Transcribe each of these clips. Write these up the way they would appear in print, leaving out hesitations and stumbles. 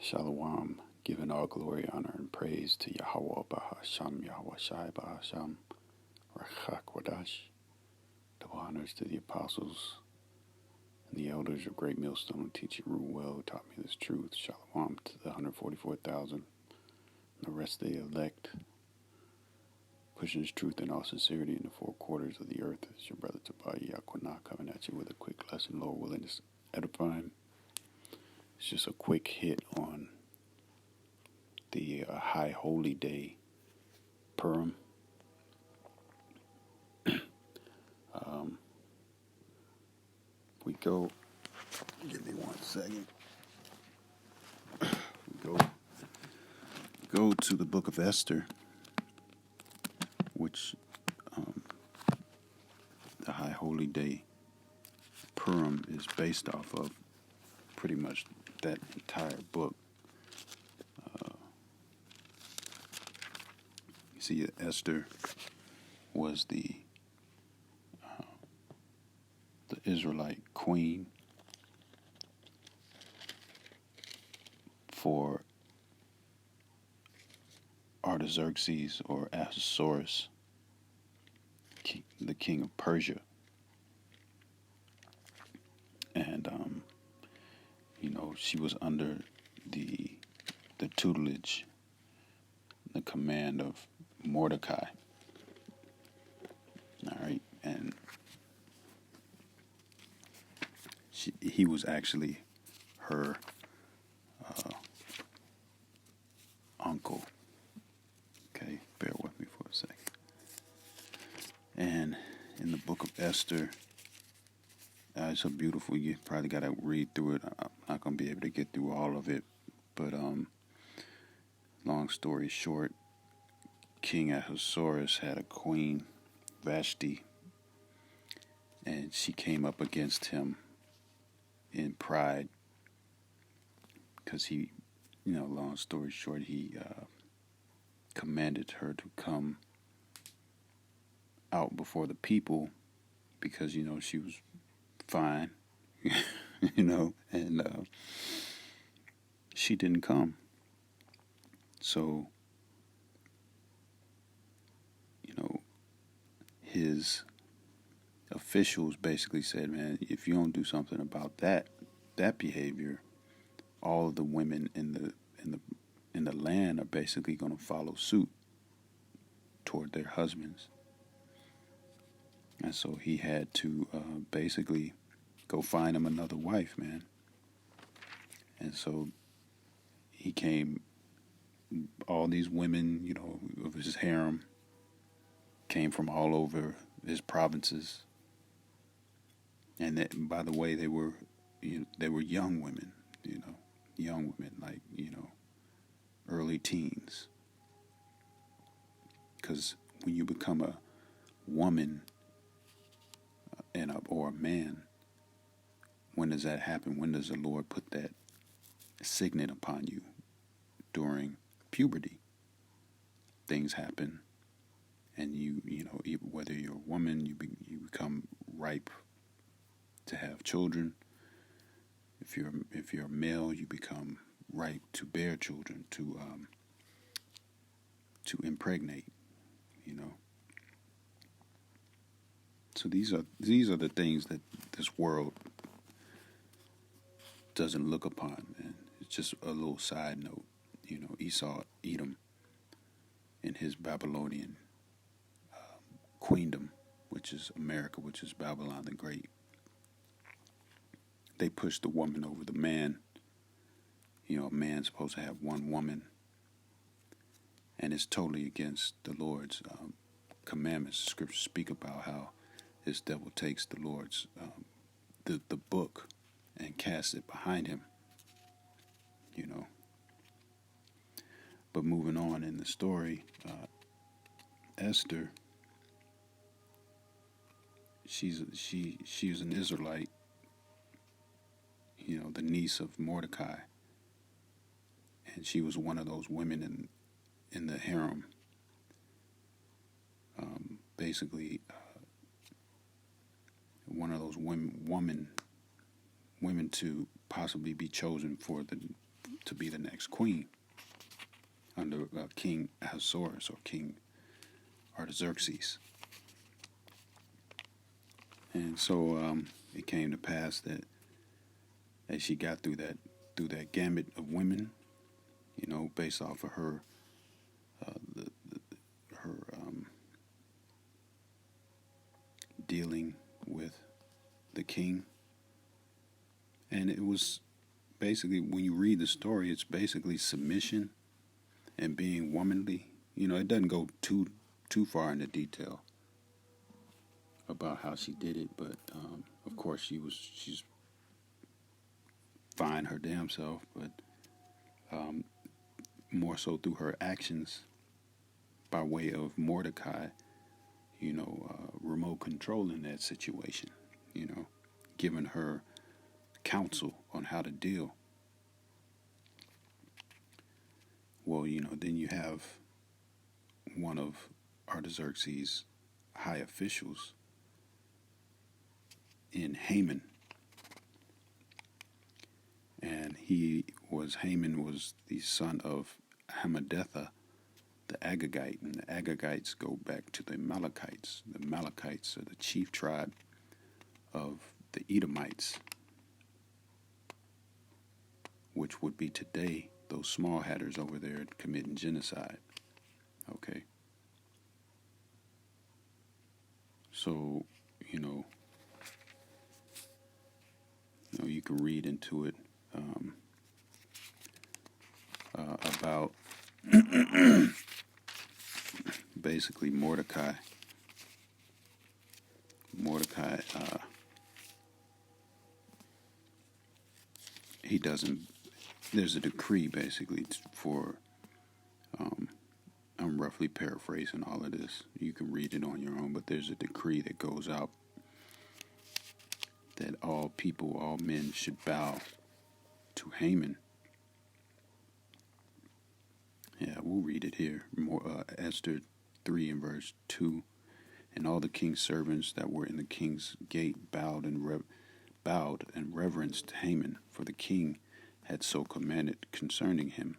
Shalom, giving all glory, honor, and praise to Yahweh Bahasham, Yahweh Shai Bahasham, Rachak Wadash. Double honors to the apostles and the elders of Great Millstone who teach you rule well, who taught me this truth. Shalom to the 144,000 and the rest of the elect, pushing this truth in all sincerity in the four quarters of the earth. It's your brother Tobiah Yaquanah coming at you with a quick lesson, Lord willing, is edifying. It's just a quick hit on the High Holy Day, Purim. We give me 1 second. We go to the book of Esther, which the High Holy Day, Purim, is based off of pretty much that entire book. You see, Esther was the Israelite queen for Artaxerxes or Ahasuerus, the king of Persia. And, she was under the tutelage, the command of Mordecai. All right. And he was actually her uncle. Okay, bear with me for a second. And in the book of Esther, it's so beautiful. You probably got to read through it. I'm not going to be able to get through all of it. But long story short, King Ahasuerus had a queen, Vashti, and she came up against him in pride because he, long story short, he commanded her to come out before the people because, she was fine, and she didn't come. So, his officials basically said, man, if you don't do something about that behavior, all of the women in the land are basically going to follow suit toward their husbands. And so he had to basically go find him another wife, man. And so he came, all these women, of his harem came from all over his provinces. And that, by the way, they were young women, like, early teens. Because when you become a woman or a man, when does that happen? When does the Lord put that signet upon you? During puberty. Things happen, and whether you're a woman, you become ripe to have children. If you're a male, you become ripe to bear children, to impregnate. So these are the things that this world doesn't look upon, and it's just a little side note. Esau, Edom, in his Babylonian queendom, which is America, which is Babylon the Great. They pushed the woman over the man. A man's supposed to have one woman, and it's totally against the Lord's commandments. Scriptures speak about how this devil takes the Lord's the book and casts it behind him. But moving on in the story, Esther, she's an Israelite, the niece of Mordecai, and she was one of those women in the harem. Basically, one of those women to possibly be chosen for to be the next queen under King Ahasuerus or King Artaxerxes. And so it came to pass that as she got through that gamut of women, based off of her dealing with the king, and it was basically, when you read the story, it's basically submission and being womanly. It doesn't go too far into detail about how she did it, but of course she's fine her damn self, but more so through her actions by way of Mordecai, remote controlling that situation, giving her counsel on how to deal. Well, then you have one of Artaxerxes' high officials in Haman. And Haman was the son of Hammedatha, the Agagite, and the Agagites go back to the Amalekites. The Amalekites are the chief tribe of the Edomites, which would be today those small hatters over there committing genocide. Okay. So, you can read into it about basically Mordecai, he doesn't, there's a decree basically for, I'm roughly paraphrasing all of this. You can read it on your own, but there's a decree that goes out that all people, all men should bow to Haman. Yeah, we'll read it here. Esther 3 and verse 2. And all the king's servants that were in the king's gate bowed and reverenced Haman, for the king had so commanded concerning him.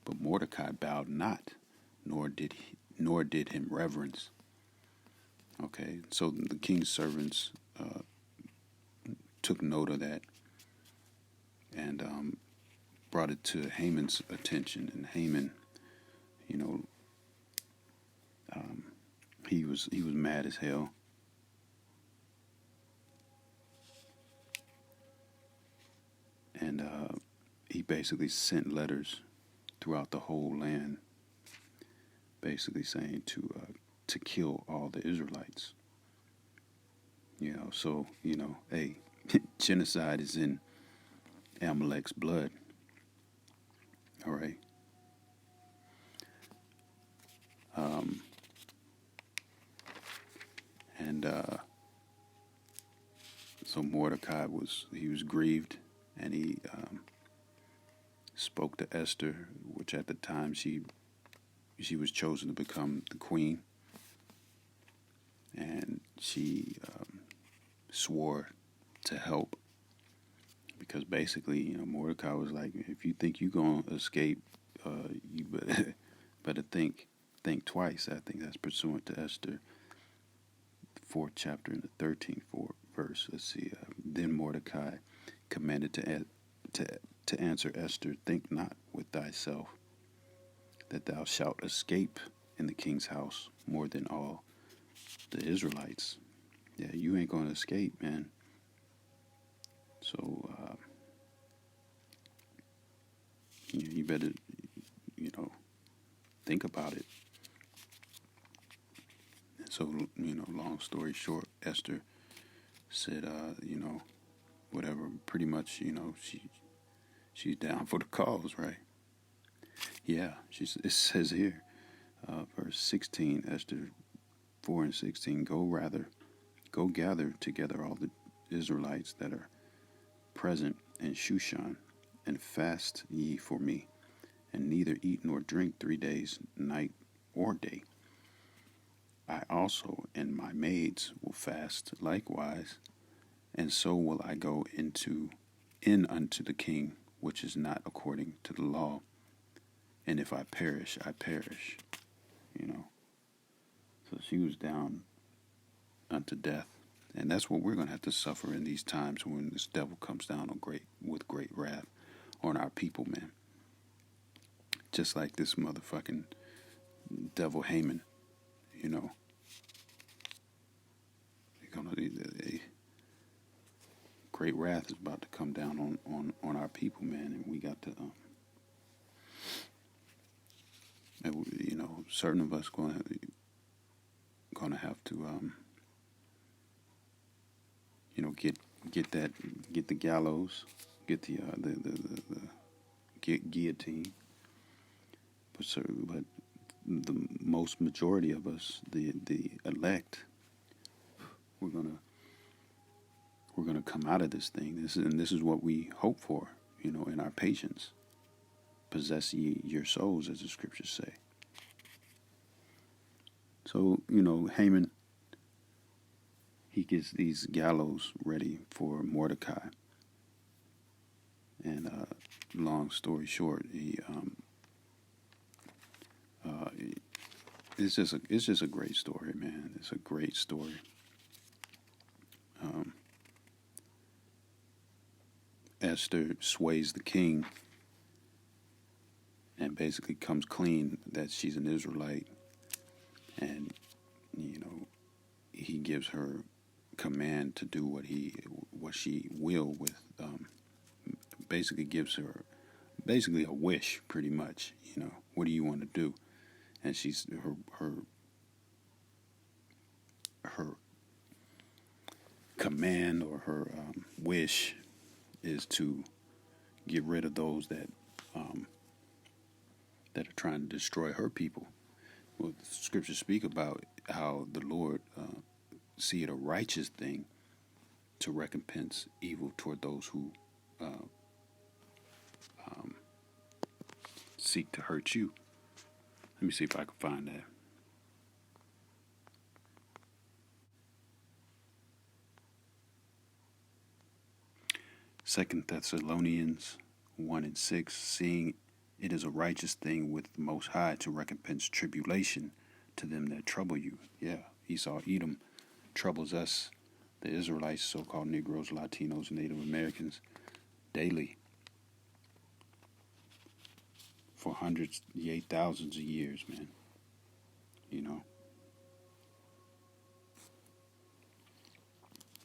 But Mordecai bowed not, nor did him reverence. Okay, so the king's servants took note of that and brought it to Haman's attention, and Haman, he was mad as hell. And he basically sent letters throughout the whole land, basically saying to kill all the Israelites. So hey, genocide is in Amalek's blood. All right. So Mordecai was grieved, and he spoke to Esther, which at the time she was chosen to become the queen, and she swore to help, because basically, Mordecai was like, if you think you're gonna escape, you better think twice. I think that's pursuant to Esther, the 4th chapter and the 13th verse. Let's see. Then Mordecai commanded to answer Esther, think not with thyself that thou shalt escape in the king's house more than all the Israelites. Yeah, you ain't gonna escape, man. So you better, think about it. And so, long story short, Esther said, whatever, pretty much, she's down for the cause, right? Yeah, it says here, verse 16, Esther 4 and 16, go gather together all the Israelites that are present in Shushan, and fast ye for me, and neither eat nor drink 3 days, night or day. I also and my maids will fast likewise, and so will I go in unto the king which is not according to the law. And if I perish, I perish. So she was down unto death. And that's what we're going to have to suffer in these times when this devil comes down with great wrath on our people, man. Just like this motherfucking devil Haman, great wrath is about to come down on our people, man, and we got to, certain of us gonna have to, get the gallows, get the guillotine, but the most majority of us, the elect, we're gonna come out of this thing. This is what we hope for, in our patience. Possess ye your souls, as the scriptures say. So, Haman, he gets these gallows ready for Mordecai. And long story short, it's just a great story, man. It's a great story. Esther sways the king and basically comes clean that she's an Israelite, and he gives her command to do what she will with, basically gives her a wish, pretty much. What do you want to do? And she's her command, or her wish, is to get rid of those that are trying to destroy her people. Well, the scriptures speak about how the Lord see it a righteous thing to recompense evil toward those who seek to hurt you. Let me see if I can find that. Second Thessalonians 1:6, seeing it is a righteous thing with the Most High to recompense tribulation to them that trouble you. Yeah, Esau, Edom troubles us, the Israelites, so-called Negroes, Latinos, Native Americans, daily for hundreds, yea, thousands of years, man.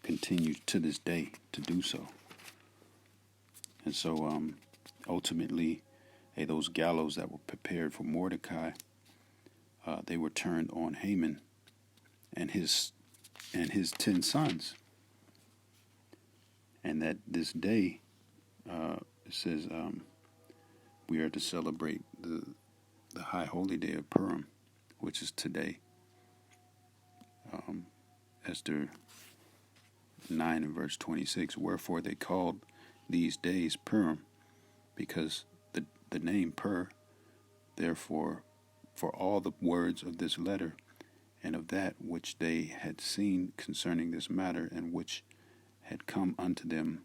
Continues to this day to do so. And so, ultimately, those gallows that were prepared for Mordecai, they were turned on Haman and his 10 sons. And that this day, it says, we are to celebrate the high holy day of Purim, which is today. Esther 9 and verse 26, wherefore they called these days Purim, because the name Pur, therefore, for all the words of this letter, and of that which they had seen concerning this matter, and which had come unto them,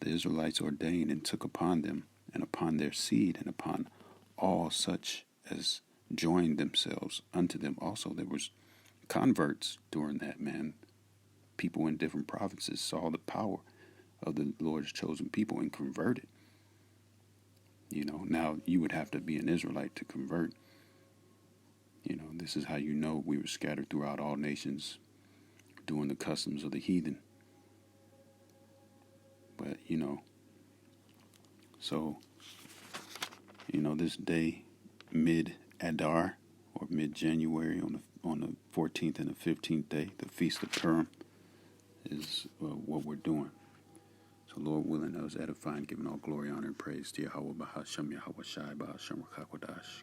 the Israelites ordained and took upon them, and upon their seed, and upon all such as joined themselves unto them. Also, there was converts during that, man. People in different provinces saw the power of the Lord's chosen people and converted. Now you would have to be an Israelite to convert. This is how we were scattered throughout all nations, doing the customs of the heathen. But, so, this day, mid-Adar, or mid-January, on the 14th and the 15th day, the Feast of Purim, is what we're doing. So, Lord willing, that was edifying, giving all glory, honor, and praise to Yahweh Bahasham Yahweh Shai Bahasham Rakakwadash.